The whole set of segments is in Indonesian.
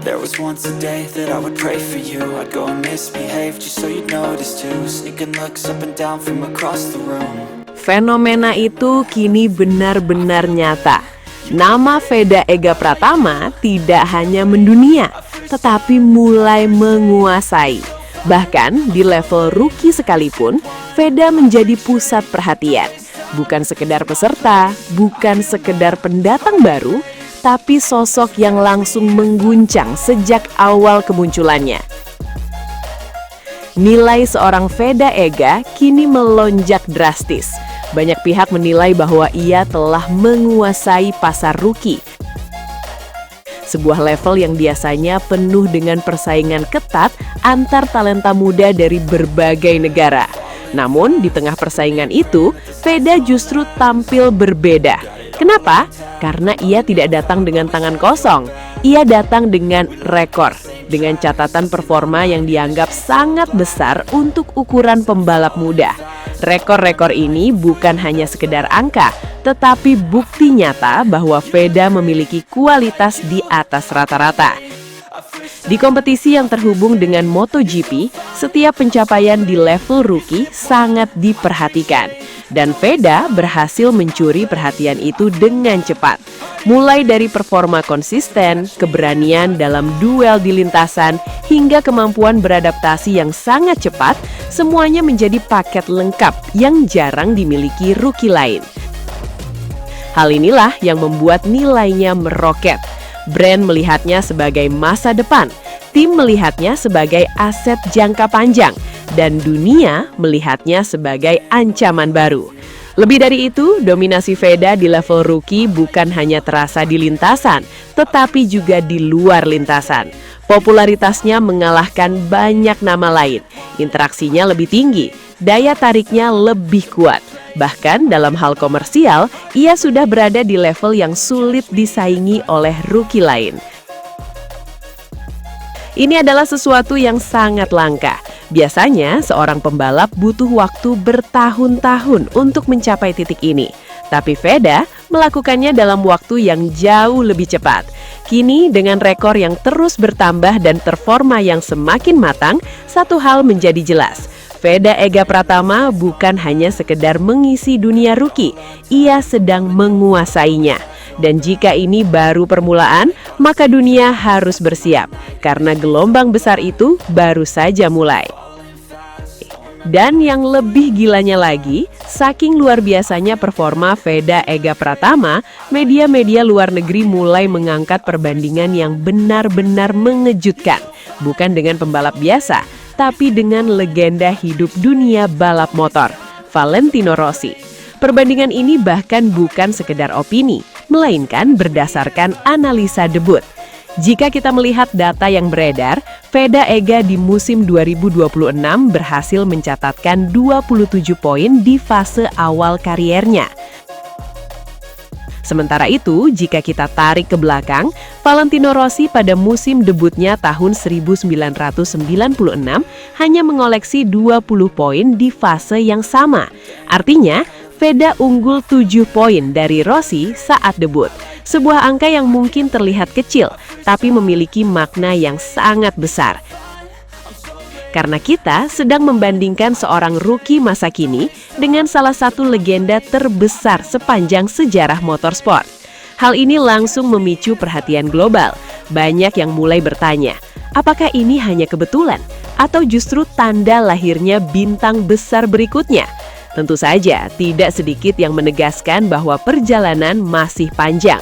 There was once a day that I would pray for you. I'd go and misbehave just so you'd notice too. Sneaking looks up and down from across the room. Fenomena itu kini benar-benar nyata. Nama Veda Ega Pratama tidak hanya mendunia, tetapi mulai menguasai. Bahkan di level rookie sekalipun, Veda menjadi pusat perhatian. Bukan sekedar peserta, bukan sekedar pendatang baru, tapi sosok yang langsung mengguncang sejak awal kemunculannya. Nilai seorang Veda Ega kini melonjak drastis. Banyak pihak menilai bahwa ia telah menguasai pasar rookie. Sebuah level yang biasanya penuh dengan persaingan ketat antar talenta muda dari berbagai negara. Namun di tengah persaingan itu, Veda justru tampil berbeda. Kenapa? Karena ia tidak datang dengan tangan kosong. Ia datang dengan rekor, dengan catatan performa yang dianggap sangat besar untuk ukuran pembalap muda. Rekor-rekor ini bukan hanya sekedar angka, tetapi bukti nyata bahwa Veda memiliki kualitas di atas rata-rata. Di kompetisi yang terhubung dengan MotoGP, setiap pencapaian di level rookie sangat diperhatikan. Dan Veda berhasil mencuri perhatian itu dengan cepat. Mulai dari performa konsisten, keberanian dalam duel di lintasan, hingga kemampuan beradaptasi yang sangat cepat, semuanya menjadi paket lengkap yang jarang dimiliki rookie lain. Hal inilah yang membuat nilainya meroket. Brand melihatnya sebagai masa depan, tim melihatnya sebagai aset jangka panjang, dan dunia melihatnya sebagai ancaman baru. Lebih dari itu, dominasi Veda di level rookie bukan hanya terasa di lintasan, tetapi juga di luar lintasan. Popularitasnya mengalahkan banyak nama lain, interaksinya lebih tinggi, daya tariknya lebih kuat. Bahkan dalam hal komersial, ia sudah berada di level yang sulit disaingi oleh rookie lain. Ini adalah sesuatu yang sangat langka. Biasanya, seorang pembalap butuh waktu bertahun-tahun untuk mencapai titik ini. Tapi Veda melakukannya dalam waktu yang jauh lebih cepat. Kini, dengan rekor yang terus bertambah dan performa yang semakin matang, satu hal menjadi jelas. Veda Ega Pratama bukan hanya sekedar mengisi dunia rookie, ia sedang menguasainya. Dan jika ini baru permulaan, maka dunia harus bersiap, karena gelombang besar itu baru saja mulai. Dan yang lebih gilanya lagi, saking luar biasanya performa Veda Ega Pratama, media-media luar negeri mulai mengangkat perbandingan yang benar-benar mengejutkan. Bukan dengan pembalap biasa, tapi dengan legenda hidup dunia balap motor, Valentino Rossi. Perbandingan ini bahkan bukan sekedar opini, melainkan berdasarkan analisa debut. Jika kita melihat data yang beredar, Veda Ega di musim 2026 berhasil mencatatkan 27 poin di fase awal kariernya. Sementara itu, jika kita tarik ke belakang, Valentino Rossi pada musim debutnya tahun 1996 hanya mengoleksi 20 poin di fase yang sama. Artinya, Veda unggul 7 poin dari Rossi saat debut. Sebuah angka yang mungkin terlihat kecil, tapi memiliki makna yang sangat besar. Karena kita sedang membandingkan seorang rookie masa kini dengan salah satu legenda terbesar sepanjang sejarah motorsport. Hal ini langsung memicu perhatian global. Banyak yang mulai bertanya, apakah ini hanya kebetulan atau justru tanda lahirnya bintang besar berikutnya? Tentu saja, tidak sedikit yang menegaskan bahwa perjalanan masih panjang.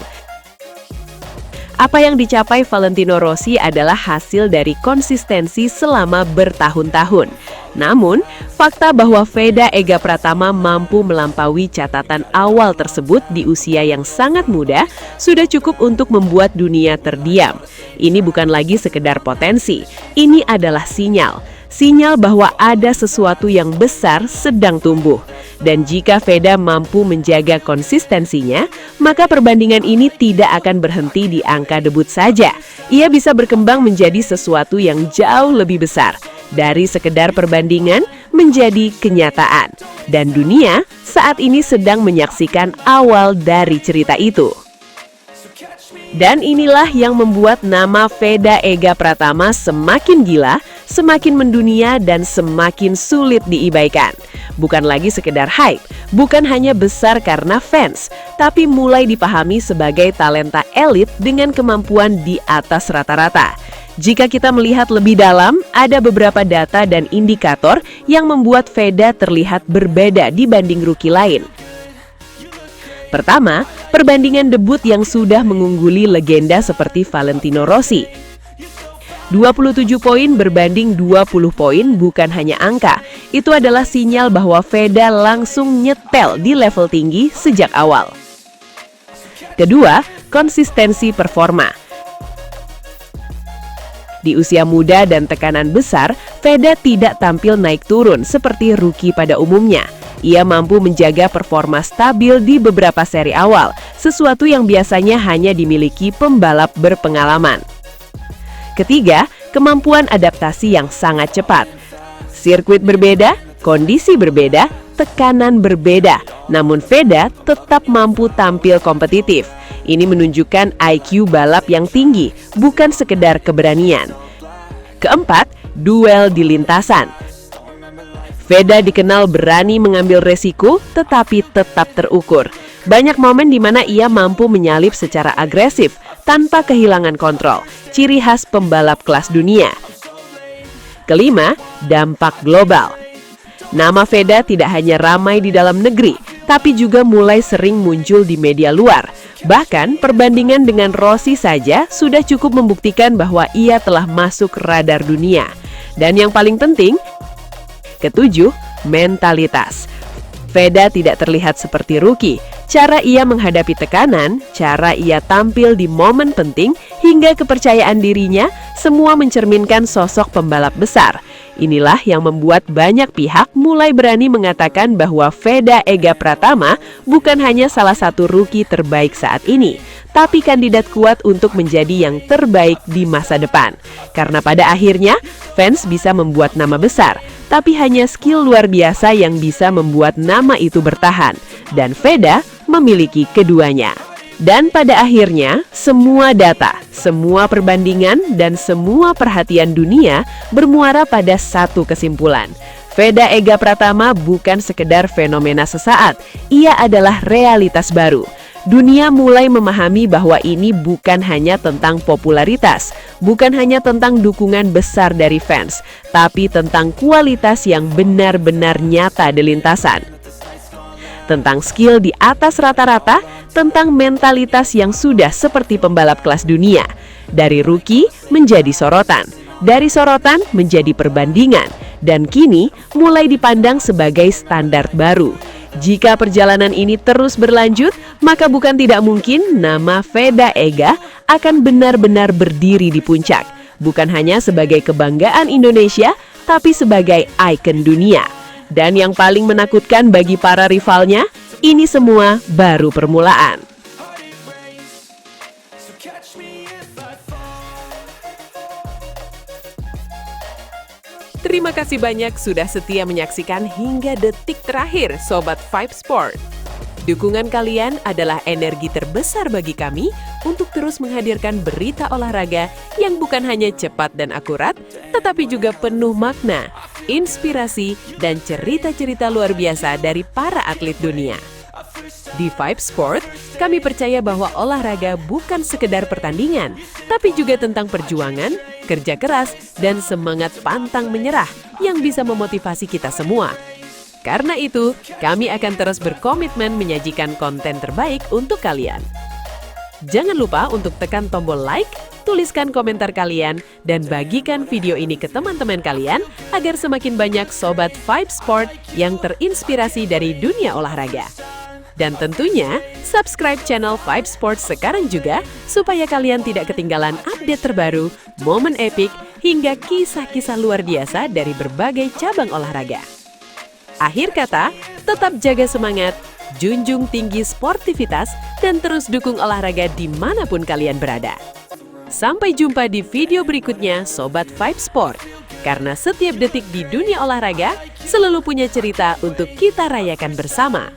Apa yang dicapai Valentino Rossi adalah hasil dari konsistensi selama bertahun-tahun. Namun, fakta bahwa Veda Ega Pratama mampu melampaui catatan awal tersebut di usia yang sangat muda sudah cukup untuk membuat dunia terdiam. Ini bukan lagi sekedar potensi, ini adalah sinyal. Sinyal bahwa ada sesuatu yang besar sedang tumbuh. Dan jika Veda mampu menjaga konsistensinya, maka perbandingan ini tidak akan berhenti di angka debut saja. Ia bisa berkembang menjadi sesuatu yang jauh lebih besar. Dari sekedar perbandingan menjadi kenyataan. Dan dunia saat ini sedang menyaksikan awal dari cerita itu. Dan inilah yang membuat nama Veda Ega Pratama semakin gila, semakin mendunia, dan semakin sulit diabaikan. Bukan lagi sekedar hype, bukan hanya besar karena fans, tapi mulai dipahami sebagai talenta elit dengan kemampuan di atas rata-rata. Jika kita melihat lebih dalam, ada beberapa data dan indikator yang membuat Veda terlihat berbeda dibanding rookie lain. Pertama, perbandingan debut yang sudah mengungguli legenda seperti Valentino Rossi. 27 poin berbanding 20 poin bukan hanya angka, itu adalah sinyal bahwa Veda langsung nyetel di level tinggi sejak awal. Kedua, konsistensi performa. Di usia muda dan tekanan besar, Veda tidak tampil naik turun seperti rookie pada umumnya. Ia mampu menjaga performa stabil di beberapa seri awal, sesuatu yang biasanya hanya dimiliki pembalap berpengalaman. Ketiga, kemampuan adaptasi yang sangat cepat. Sirkuit berbeda, kondisi berbeda, tekanan berbeda, namun Veda tetap mampu tampil kompetitif. Ini menunjukkan IQ balap yang tinggi, bukan sekedar keberanian. Keempat, duel di lintasan. Veda dikenal berani mengambil resiko, tetapi tetap terukur. Banyak momen di mana ia mampu menyalip secara agresif, tanpa kehilangan kontrol, ciri khas pembalap kelas dunia. Kelima, dampak global. Nama Veda tidak hanya ramai di dalam negeri, tapi juga mulai sering muncul di media luar. Bahkan, perbandingan dengan Rossi saja sudah cukup membuktikan bahwa ia telah masuk radar dunia. Dan yang paling penting, ketujuh, mentalitas. Veda tidak terlihat seperti rookie. Cara ia menghadapi tekanan, cara ia tampil di momen penting, hingga kepercayaan dirinya, semua mencerminkan sosok pembalap besar. Inilah yang membuat banyak pihak mulai berani mengatakan bahwa Veda Ega Pratama bukan hanya salah satu rookie terbaik saat ini, tapi kandidat kuat untuk menjadi yang terbaik di masa depan. Karena pada akhirnya, fans bisa membuat nama besar, tapi hanya skill luar biasa yang bisa membuat nama itu bertahan. Dan Veda memiliki keduanya. Dan pada akhirnya, semua data, semua perbandingan, dan semua perhatian dunia bermuara pada satu kesimpulan. Veda Ega Pratama bukan sekedar fenomena sesaat, ia adalah realitas baru. Dunia mulai memahami bahwa ini bukan hanya tentang popularitas, bukan hanya tentang dukungan besar dari fans, tapi tentang kualitas yang benar-benar nyata di lintasan. Tentang skill di atas rata-rata, tentang mentalitas yang sudah seperti pembalap kelas dunia. Dari rookie menjadi sorotan, dari sorotan menjadi perbandingan, dan kini mulai dipandang sebagai standar baru. Jika perjalanan ini terus berlanjut, maka bukan tidak mungkin nama Veda Ega akan benar-benar berdiri di puncak. Bukan hanya sebagai kebanggaan Indonesia, tapi sebagai ikon dunia. Dan yang paling menakutkan bagi para rivalnya, ini semua baru permulaan. Terima kasih banyak sudah setia menyaksikan hingga detik terakhir Sobat Vibe Sport. Dukungan kalian adalah energi terbesar bagi kami untuk terus menghadirkan berita olahraga yang bukan hanya cepat dan akurat, tetapi juga penuh makna, inspirasi, dan cerita-cerita luar biasa dari para atlet dunia. Di Vibe Sport, kami percaya bahwa olahraga bukan sekedar pertandingan, tapi juga tentang perjuangan, kerja keras, dan semangat pantang menyerah yang bisa memotivasi kita semua. Karena itu, kami akan terus berkomitmen menyajikan konten terbaik untuk kalian. Jangan lupa untuk tekan tombol like, tuliskan komentar kalian, dan bagikan video ini ke teman-teman kalian agar semakin banyak Sobat Vibe Sport yang terinspirasi dari dunia olahraga. Dan tentunya, subscribe channel Vibe Sport sekarang juga supaya kalian tidak ketinggalan update terbaru, momen epik, hingga kisah-kisah luar biasa dari berbagai cabang olahraga. Akhir kata, tetap jaga semangat, junjung tinggi sportivitas, dan terus dukung olahraga dimanapun kalian berada. Sampai jumpa di video berikutnya Sobat Vibe Sport. Karena setiap detik di dunia olahraga selalu punya cerita untuk kita rayakan bersama.